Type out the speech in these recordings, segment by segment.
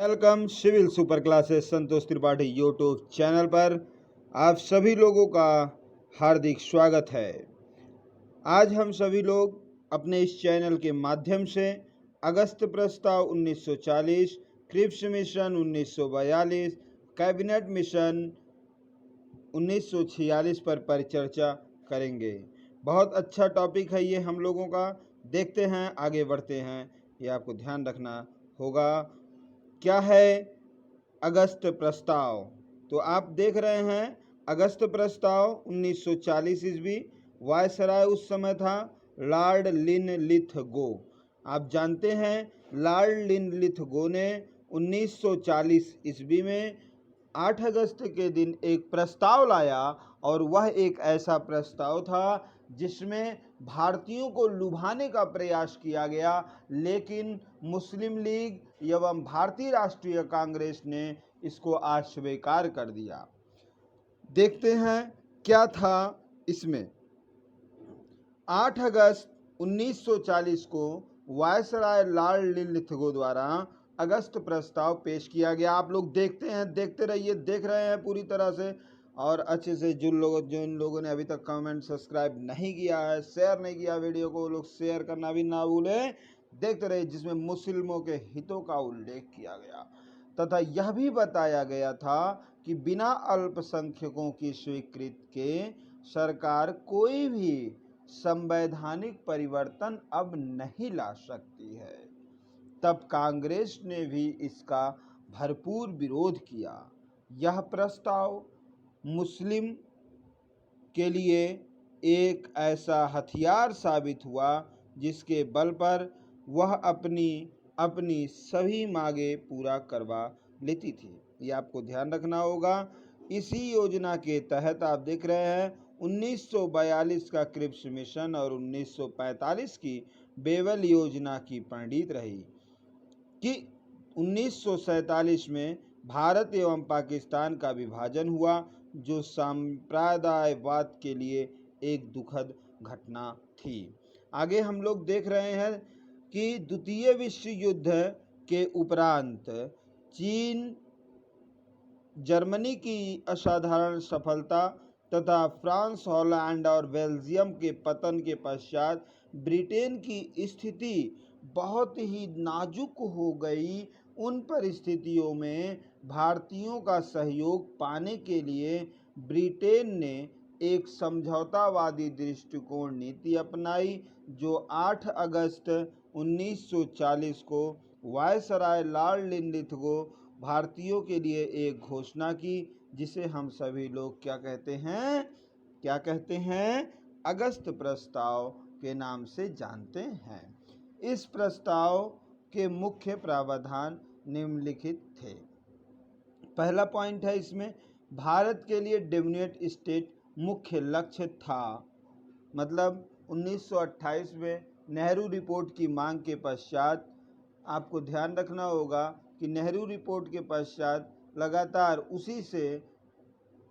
Welcome civil super classes संतोष Tripathi YouTube channel पर आप सभी लोगों का हार्दिक स्वागत है। आज हम सभी लोग अपने इस चैनल के माध्यम से अगस्त प्रस्ताव 1940, क्रिप्स मिशन 1942, कैबिनेट मिशन 1946 पर परिचर्चा करेंगे। बहुत अच्छा टॉपिक है ये हम लोगों का। देखते हैं, आगे बढ़ते हैं। ये आपको ध्यान रखना होगा। क्या है अगस्त प्रस्ताव? तो आप देख रहे हैं अगस्त प्रस्ताव 1940 ईस्वी। वायसराय उस समय था लॉर्ड लिनलिथगो। आप जानते हैं लॉर्ड लिनलिथगो ने 1940 ईस्वी में 8 अगस्त के दिन एक प्रस्ताव लाया, और वह एक ऐसा प्रस्ताव था जिसमें भारतीयों को लुभाने का प्रयास किया गया, लेकिन मुस्लिम लीग एवं भारतीय राष्ट्रीय कांग्रेस ने इसको अस्वीकार कर दिया। देखते हैं क्या था इसमें। 8 अगस्त 1940 को वायसराय लॉर्ड लिनलिथगो द्वारा अगस्त प्रस्ताव पेश किया गया। आप लोग देखते हैं, देखते रहिए, देख रहे हैं पूरी तरह से, और अच्छे से जिन लोगों ने अभी तक कमेंट सब्सक्राइब नहीं किया है, शेयर नहीं किया वीडियो को, वो लोग शेयर करना भी ना भूलें। देखते रहिए, जिसमें मुस्लिमों के हितों का उल्लेख किया गया तथा यह भी बताया गया था कि बिना अल्पसंख्यकों की स्वीकृति के सरकार कोई भी संवैधानिक परिवर्तन अब नहीं ला सकती है। तब कांग्रेस ने भी इसका भरपूर विरोध किया। यह प्रस्ताव मुस्लिम के लिए एक ऐसा हथियार साबित हुआ जिसके बल पर वह अपनी सभी मांगे पूरा करवा लेती थी। ये आपको ध्यान रखना होगा। इसी योजना के तहत आप देख रहे हैं 1942 का क्रिप्स मिशन और 1945 की बेवल योजना की पंडित रही कि 1947 में भारत एवं पाकिस्तान का विभाजन हुआ, जो सांप्रदायवाद के लिए एक दुखद घटना थी। आगे हम लोग देख रहे हैं कि द्वितीय विश्व युद्ध के उपरांत चीन, जर्मनी की असाधारण सफलता तथा फ्रांस, हॉलैंड और बेल्जियम के पतन के पश्चात ब्रिटेन की स्थिति बहुत ही नाजुक हो गई। उन परिस्थितियों में भारतीयों का सहयोग पाने के लिए ब्रिटेन ने एक समझौतावादी दृष्टिकोण नीति अपनाई, जो 8 अगस्त 1940 को वायसराय लॉर्ड लिनलिथगो भारतीयों के लिए एक घोषणा की, जिसे हम सभी लोग क्या कहते हैं अगस्त प्रस्ताव के नाम से जानते हैं। इस प्रस्ताव के मुख्य प्रावधान निम्नलिखित थे। पहला पॉइंट है इसमें, भारत के लिए डिफिनिट स्टेट मुख्य लक्ष्य था। मतलब 1928 में नेहरू रिपोर्ट की मांग के पश्चात आपको ध्यान रखना होगा कि नेहरू रिपोर्ट के पश्चात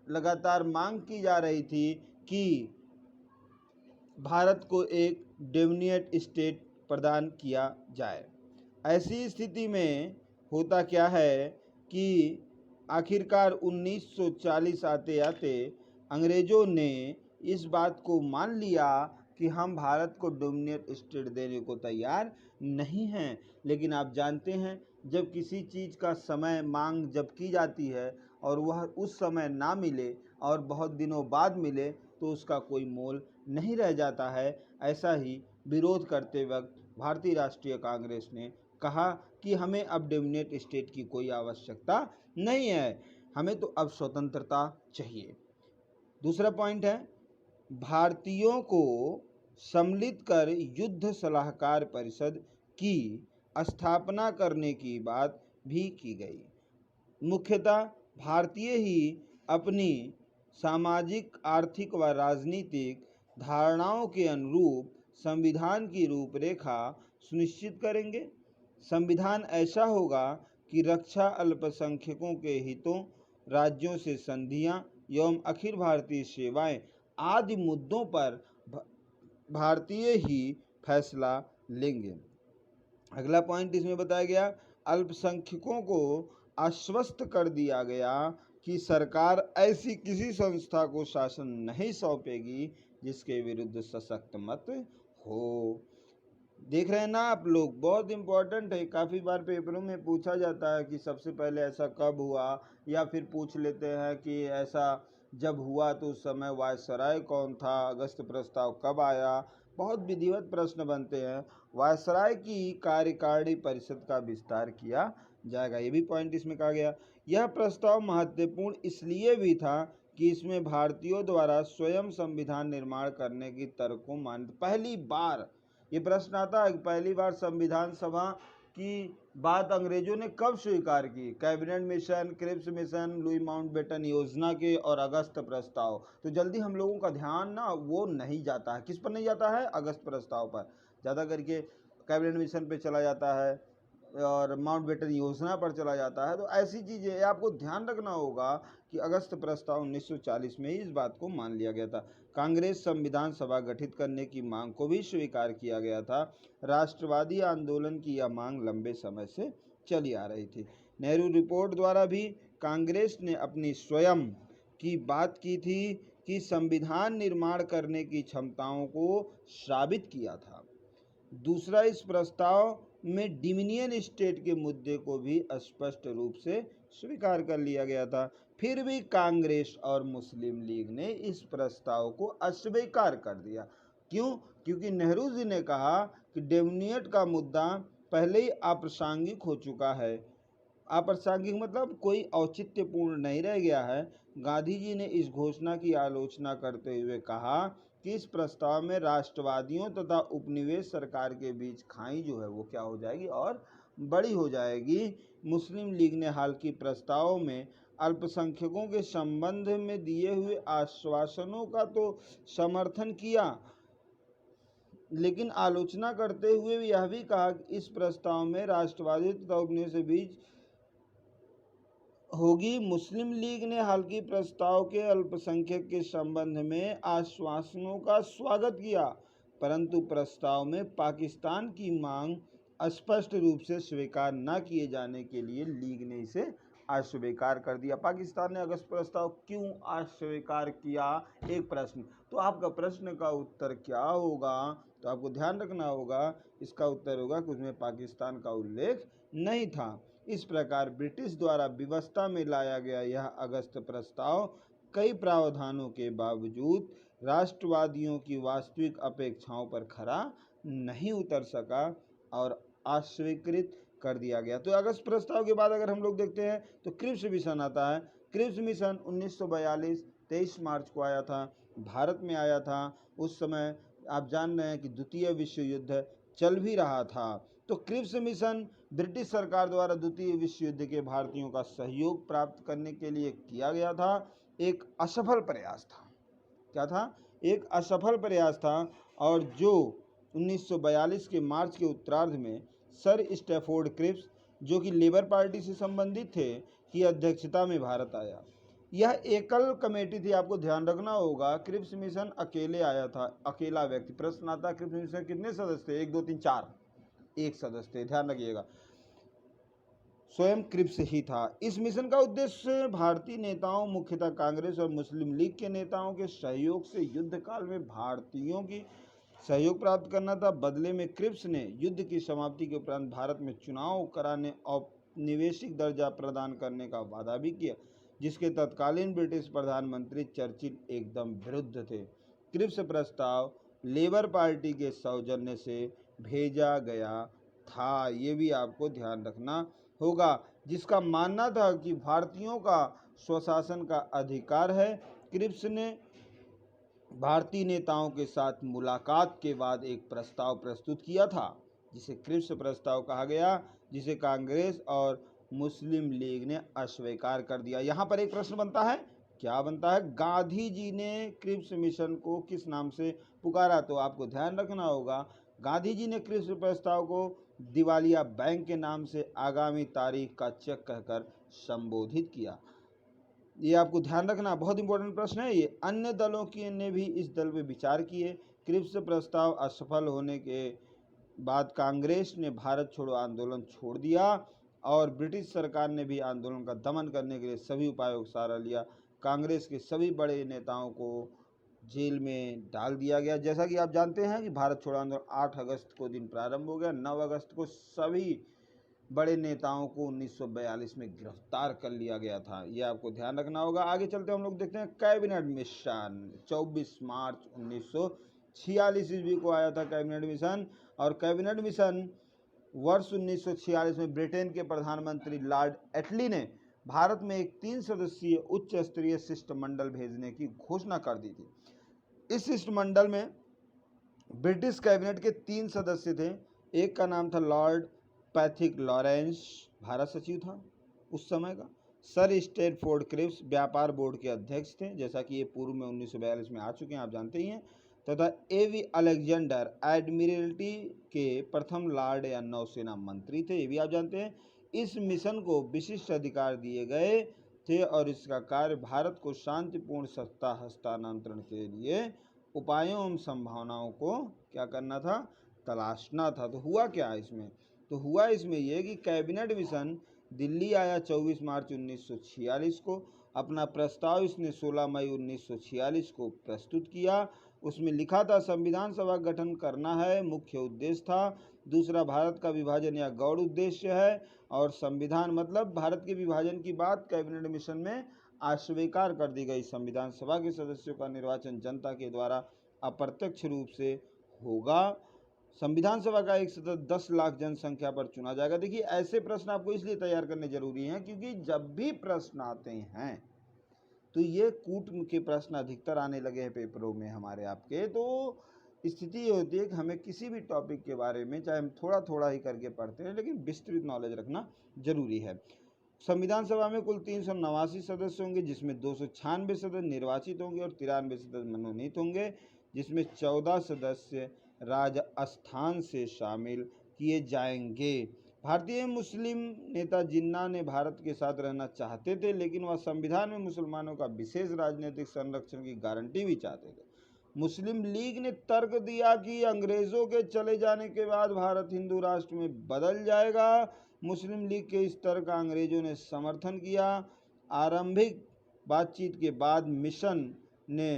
लगातार मांग की जा रही थी कि भारत को एक डिफिनिट स्टेट प्रदान किया जाए। ऐसी स्थिति में होता क्या है कि आखिरकार 1940 आते आते अंग्रेज़ों ने इस बात को मान लिया कि हम भारत को डोमिनेट स्टेट देने को तैयार नहीं हैं। लेकिन आप जानते हैं, जब किसी चीज़ का समय मांग जब की जाती है और वह उस समय ना मिले और बहुत दिनों बाद मिले, तो उसका कोई मोल नहीं रह जाता है। ऐसा ही विरोध करते वक्त भारतीय राष्ट्रीय कांग्रेस ने कहा कि हमें अब डोमिनेट स्टेट की कोई आवश्यकता नहीं है, हमें तो अब स्वतंत्रता चाहिए। दूसरा पॉइंट है, भारतीयों को सम्मिलित कर युद्ध सलाहकार परिषद की स्थापना करने की बात भी की गई। मुख्यतः भारतीय ही अपनी सामाजिक, आर्थिक व राजनीतिक धारणाओं के अनुरूप संविधान की रूपरेखा सुनिश्चित करेंगे। संविधान ऐसा होगा कि रक्षा, अल्पसंख्यकों के हितों, राज्यों से संधियां एवं अखिल भारतीय सेवाएं आदि मुद्दों पर भारतीय ही फैसला लेंगे। अगला पॉइंट इसमें बताया गया, अल्पसंख्यकों को आश्वस्त कर दिया गया कि सरकार ऐसी किसी संस्था को शासन नहीं सौंपेगी जिसके विरुद्ध सशक्त मत हो। देख रहे हैं ना आप लोग, बहुत इंपॉर्टेंट है। काफ़ी बार पेपरों में पूछा जाता है कि सबसे पहले ऐसा कब हुआ, या फिर पूछ लेते हैं कि ऐसा जब हुआ तो उस समय वायसराय कौन था, अगस्त प्रस्ताव कब आया। बहुत विधिवत प्रश्न बनते हैं। वायसराय की कार्यकारिणी परिषद का विस्तार किया जाएगा, ये भी पॉइंट इसमें कहा गया। यह प्रस्ताव महत्वपूर्ण इसलिए भी था कि इसमें भारतीयों द्वारा स्वयं संविधान निर्माण करने की तर्क को मान पहली बार ये प्रश्न आता है कि पहली बार संविधान सभा की बात अंग्रेजों ने कब स्वीकार की। Cabinet mission, Cripps mission, Louis Mountbatten योजना के और अगस्त प्रस्ताव। तो जल्दी हम लोगों का ध्यान ना वो नहीं जाता है, किस पर नहीं जाता है, अगस्त प्रस्ताव पर ज़्यादा करके कैबिनेट मिशन पे चला जाता है और माउंटबेटन योजना पर चला जाता है। तो ऐसी चीज़ें आपको ध्यान रखना होगा कि अगस्त प्रस्ताव 1940 में ही इस बात को मान लिया गया था। कांग्रेस संविधान सभा गठित करने की मांग को भी स्वीकार किया गया था। राष्ट्रवादी आंदोलन की यह मांग लंबे समय से चली आ रही थी। नेहरू रिपोर्ट द्वारा भी कांग्रेस ने अपनी स्वयं की बात की थी कि संविधान निर्माण करने की क्षमताओं को साबित किया था। दूसरा, इस प्रस्ताव में डिमिनियन स्टेट के मुद्दे को भी स्पष्ट रूप से स्वीकार कर लिया गया था। फिर भी कांग्रेस और मुस्लिम लीग ने इस प्रस्ताव को अस्वीकार कर दिया। क्यों? क्योंकि नेहरू जी ने कहा कि डिमिनियन का मुद्दा पहले ही अप्रासंगिक हो चुका है। अप्रासंगिक मतलब कोई औचित्यपूर्ण नहीं रह गया है। गांधी जी ने इस घोषणा की आलोचना करते हुए कहा कि इस प्रस्ताव में राष्ट्रवादियों तथा उपनिवेश सरकार के बीच खाई जो है वो क्या हो जाएगी और बड़ी हो जाएगी। मुस्लिम लीग ने हाल की प्रस्तावों में अल्पसंख्यकों के संबंध में दिए हुए आश्वासनों का तो समर्थन किया, लेकिन आलोचना करते हुए यह भी कहा कि इस प्रस्ताव में राष्ट्रवादी तथा उपनिवेश के बीच होगी। मुस्लिम लीग ने हाल के प्रस्ताव के अल्पसंख्यक के संबंध में आश्वासनों का स्वागत किया, परंतु प्रस्ताव में पाकिस्तान की मांग स्पष्ट रूप से स्वीकार न किए जाने के लिए लीग ने इसे अस्वीकार कर दिया। पाकिस्तान ने अगस्त प्रस्ताव क्यों अस्वीकार किया, एक प्रश्न। तो आपका प्रश्न का उत्तर क्या होगा, तो आपको ध्यान रखना होगा, इसका उत्तर होगा कि उसमें पाकिस्तान का उल्लेख नहीं था। इस प्रकार ब्रिटिश द्वारा व्यवस्था में लाया गया यह अगस्त प्रस्ताव कई प्रावधानों के बावजूद राष्ट्रवादियों की वास्तविक अपेक्षाओं पर खरा नहीं उतर सका और अस्वीकृत कर दिया गया। तो अगस्त प्रस्ताव के बाद अगर हम लोग देखते हैं तो क्रिप्स मिशन आता है। क्रिप्स मिशन 1942 23 मार्च को आया था, भारत में आया था। उस समय आप जान रहे हैं कि द्वितीय विश्व युद्ध चल भी रहा था। तो क्रिप्स मिशन ब्रिटिश सरकार द्वारा द्वितीय विश्व युद्ध के भारतीयों का सहयोग प्राप्त करने के लिए किया गया था। एक असफल प्रयास था। क्या था? एक असफल प्रयास था, और जो 1942 के मार्च के उत्तरार्ध में सर स्टैफोर्ड क्रिप्स, जो कि लेबर पार्टी से संबंधित थे, की अध्यक्षता में भारत आया। यह एकल कमेटी थी, आपको ध्यान रखना होगा। क्रिप्स मिशन अकेले आया था, अकेला व्यक्ति। प्रश्न आता है क्रिप्स मिशन कितने सदस्य थे? 1 2 3 4, एक सदस्य थे, ध्यान रखिएगा। स्वयं क्रिप्स ही था। इस मिशन का उद्देश्य भारतीय नेताओं, मुख्यतः कांग्रेस और मुस्लिम लीग के नेताओं के सहयोग से युद्ध काल में भारतीयों की सहयोग प्राप्त करना था। बदले में क्रिप्स ने युद्ध की समाप्ति के उपरांत भारत में चुनाव कराने और निवेशिक दर्जा प्रदान करने का वादा भी किया, जिसके तत्कालीन ब्रिटिश प्रधानमंत्री चर्चिल एकदम विरुद्ध थे। क्रिप्स प्रस्ताव लेबर पार्टी के सौजन्य से भेजा गया था, ये भी आपको ध्यान रखना होगा, जिसका मानना था कि भारतीयों का स्वशासन का अधिकार है। क्रिप्स ने भारतीय नेताओं के साथ मुलाकात के बाद एक प्रस्ताव प्रस्तुत किया था, जिसे क्रिप्स प्रस्ताव कहा गया, जिसे कांग्रेस और मुस्लिम लीग ने अस्वीकार कर दिया। यहाँ पर एक प्रश्न बनता है, क्या बनता है? गांधी जी ने क्रिप्स मिशन को किस नाम से पुकारा? तो आपको ध्यान रखना होगा, गांधी जी ने क्रिप्स प्रस्ताव को दिवालिया बैंक के नाम से आगामी तारीख का चेक कहकर संबोधित किया। ये आपको ध्यान रखना, बहुत इंपॉर्टेंट प्रश्न है ये। अन्य दलों की ने भी इस दल पे विचार किए। क्रिप्स प्रस्ताव असफल होने के बाद कांग्रेस ने भारत छोड़ो आंदोलन छोड़ दिया और ब्रिटिश सरकार ने भी आंदोलन का दमन करने के लिए सभी उपायों का सहारा लिया। कांग्रेस के सभी बड़े नेताओं को जेल में डाल दिया गया। जैसा कि आप जानते हैं कि भारत छोड़ो आंदोलन 8 अगस्त को दिन प्रारंभ हो गया। 9 अगस्त को सभी बड़े नेताओं को 1942 में गिरफ्तार कर लिया गया था। ये आपको ध्यान रखना होगा। आगे चलते हम लोग देखते हैं कैबिनेट मिशन। 24 मार्च 1946 ईस्वी को आया था कैबिनेट मिशन। और कैबिनेट मिशन वर्ष 1946 में ब्रिटेन के प्रधानमंत्री लॉर्ड एटली ने भारत में एक 3 सदस्यीय उच्च स्तरीय शिष्टमंडल भेजने की घोषणा कर दी थी। इस शिष्टमंडल में ब्रिटिश कैबिनेट के 3 सदस्य थे। एक का नाम था लॉर्ड पैथिक लॉरेंस, भारत सचिव था उस समय का। सर स्टैटफोर्ड क्रिप्स व्यापार बोर्ड के अध्यक्ष थे, जैसा कि ये पूर्व में 1942 में आ चुके हैं, आप जानते ही हैं। तथा एवी अलेक्जेंडर एडमिरल्टी के प्रथम लॉर्ड या नौसेना मंत्री थे, ये भी आप जानते हैं। इस मिशन को विशिष्ट अधिकार दिए गए थे और इसका कार्य भारत को शांतिपूर्ण सत्ता हस्तांतरण के लिए उपायों एवं संभावनाओं को क्या करना था, तलाशना था। तो हुआ क्या इसमें? तो हुआ इसमें यह कि कैबिनेट मिशन दिल्ली आया 24 मार्च 1946 को। अपना प्रस्ताव इसने 16 मई 1946 को प्रस्तुत किया। उसमें लिखा था संविधान सभा गठन करना है, मुख्य उद्देश्य था। दूसरा, भारत का विभाजन या गौड़ उद्देश्य है। और संविधान मतलब भारत के विभाजन की बात कैबिनेट मिशन में अस्वीकार कर दी गई। संविधान सभा के सदस्यों का निर्वाचन जनता के द्वारा अप्रत्यक्ष रूप से होगा। संविधान सभा का एक सदस्य 10 लाख जनसंख्या पर चुना जाएगा। देखिए, ऐसे प्रश्न आपको इसलिए तैयार करने जरूरी हैं क्योंकि जब भी प्रश्न आते हैं तो ये कूट के प्रश्न अधिकतर आने लगे हैं पेपरों में हमारे आपके। तो स्थिति ये होती है कि हमें किसी भी टॉपिक के बारे में, चाहे हम थोड़ा थोड़ा ही करके पढ़ते हैं, लेकिन विस्तृत नॉलेज रखना जरूरी है। संविधान सभा में कुल 389 सदस्य होंगे, जिसमें 296 सदस्य निर्वाचित होंगे और 93 सदस्य मनोनीत होंगे, जिसमें 14 सदस्य राजस्थान से शामिल किए जाएंगे। भारतीय मुस्लिम नेता जिन्ना ने भारत के साथ रहना चाहते थे, लेकिन वह संविधान में मुसलमानों का विशेष राजनीतिक संरक्षण की गारंटी भी चाहते थे। मुस्लिम लीग ने तर्क दिया कि अंग्रेजों के चले जाने के बाद भारत हिंदू राष्ट्र में बदल जाएगा। मुस्लिम लीग के इस तर्क का अंग्रेजों ने समर्थन किया। आरंभिक बातचीत के बाद मिशन ने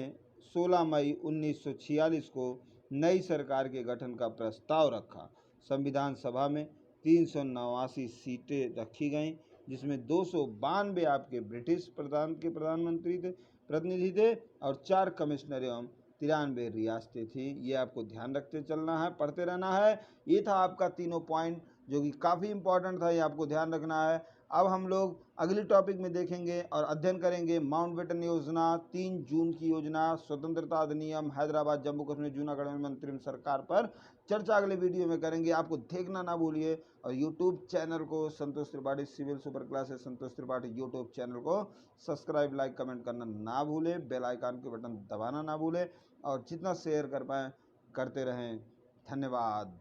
16 मई 1946 को नई सरकार के गठन का प्रस्ताव रखा। संविधान सभा में 389 सीटें रखी गईं, जिसमें 292 आपके ब्रिटिश प्रधानमंत्री थे, प्रतिनिधि थे, और 4 कमिश्नर एवं 93 रियासतें थी। ये आपको ध्यान रखते चलना है, पढ़ते रहना है। ये था आपका तीनों पॉइंट जो कि काफ़ी इंपॉर्टेंट था, ये आपको ध्यान रखना है। अब हम लोग अगली टॉपिक में देखेंगे और अध्ययन करेंगे माउंटबेटन योजना, 3 जून की योजना, स्वतंत्रता अधिनियम, हैदराबाद जम्मू कश्मीर जूनागढ़ में अंतरिम सरकार पर चर्चा अगले वीडियो में करेंगे। आपको देखना ना भूलिए और यूट्यूब चैनल को संतोष त्रिपाठी सिविल सुपर क्लासेस संतोष त्रिपाठी यूट्यूब चैनल को सब्सक्राइब, लाइक, कमेंट करना ना भूलें, बेल आइकन के बटन दबाना ना भूलें और जितना शेयर कर पाएँ करते रहें। धन्यवाद।